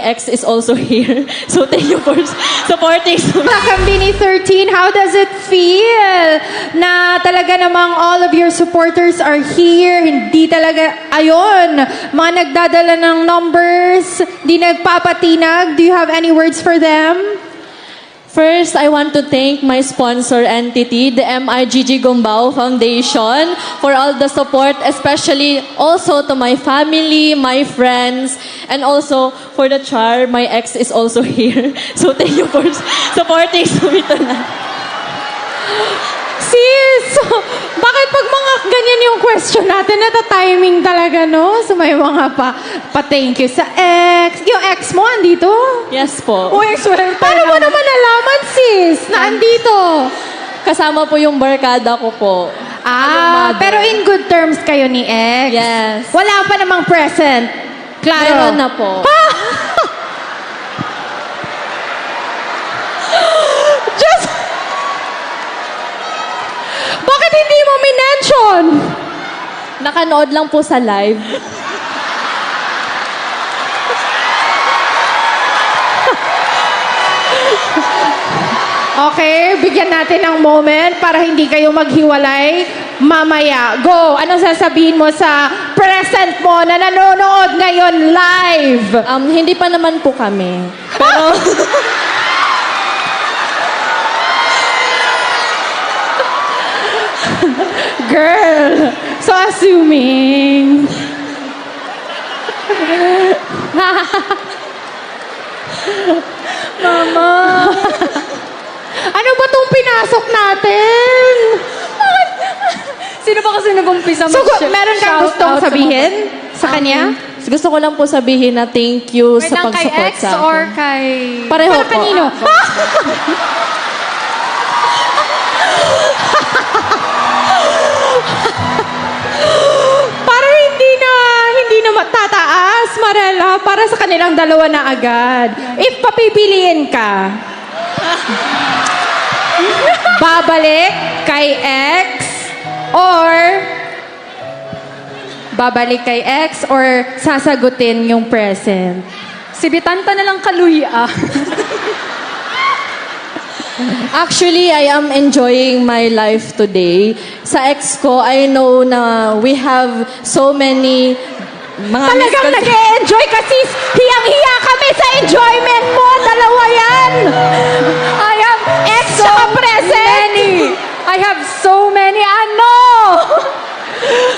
ex is also here. So thank you for supporting. Kambini 13, how does it feel na talaga namang all of your supporters are here? Hindi talaga, ayun, mga nagdadala ng numbers, di nagpapatinag. Do you have any words for them? First, I want to thank my sponsor entity, the MIGG Gumbao Foundation, for all the support, especially also to my family, my friends, and also for the char, my ex is also here. So thank you for supporting Sumito na. Sis, bakit pag mga ganyan yung question natin, nata-timing talaga, no? So may mga pa-thank you sa ex. Yung ex mo, andito? Yes po. Uy, paano mo naman nalaman, sis, na andito? Kasama po yung barkada ko po. Pero in good terms kayo ni ex? Yes. Wala pa namang present? Klaro? Meron na po. Just... Bakit hindi mo minention? Nakanood lang po sa live. Okay, bigyan natin ng moment para hindi kayo maghiwalay mamaya. Go! Anong sasabihin mo sa present mo na nanonood ngayon live? Hindi pa naman po kami. Pero... Girl, so assuming. Mama. Ano ba tong pinasok natin? Sino ba kasi nag-umpisa So, meron kang gustong sabihin sa kanya? Gusto ko lang po sabihin na thank you sa Kay pag-support ex sa akin. or kay... Pareho Para po. kanino? Para hindi na matataas, Marela, para sa kanilang dalawa na agad. If papipiliin ka, babalik kay ex or sasagutin yung present? Si Bitanta na lang kaluya. Actually, I am enjoying my life today. Sa ex ko, I know na we have so many mga Talagang nag-e-enjoy kasi hiyang-hiya kami sa enjoyment mo. Dalawa yan. I have Ex saka present. I have so many.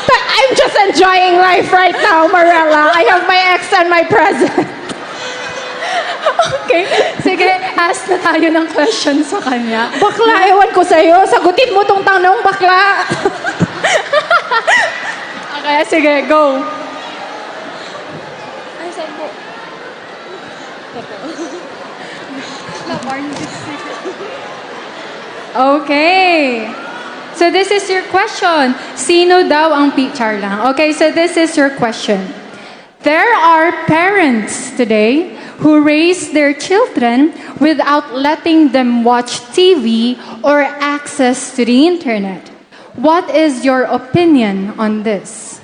But I'm just enjoying life right now, Marella. I have my ex and my present. Okay. Sige, ask na tayo ng question sa kanya. Bakla, ewan ko sa'yo. Sagutin mo tong tanong, bakla. Okay, sige, go. Ay, saan po? Okay. So this is your question. Sino daw ang char lang. Okay, so this is your question. There are parents today who raise their children without letting them watch TV or access to the internet. What is your opinion on this?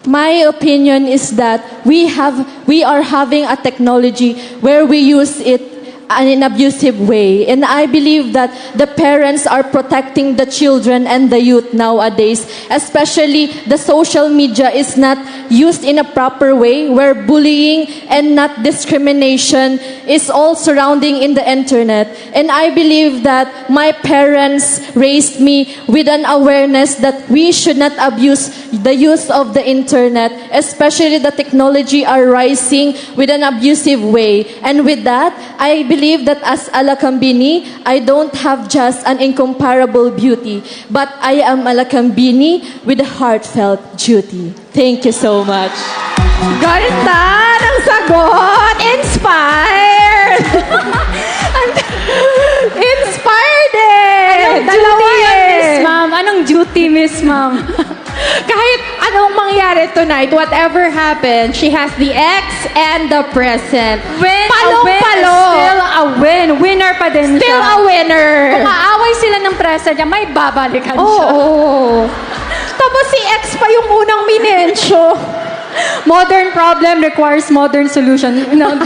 My opinion is that we are having a technology where we use it in an abusive way. And I believe that the parents are protecting the children and the youth nowadays, especially the social media is not used in a proper way, where bullying and not discrimination is all surrounding in the internet. And I believe that my parents raised me with an awareness that we should not abuse the use of the internet, especially the technology are rising with an abusive way. And with that, I believe that as Alakambini, I don't have just an incomparable beauty, but I am Alakambini with a heartfelt duty. Thank you so much. Ganda ng sagot! Inspired! Inspired eh! Dalawa Miss eh! Ma'am? Anong duty, Miss Ma'am? Kahit anong mangyari tonight, whatever happened, she has the ex and the present. Palong-palo! Still a win. Winner pa din Still siya. a winner! Kung aaway sila ng present niya, may babalikan Oo. siya. Tapos si ex pa yung unang minensyo. Modern problem requires modern solution. No.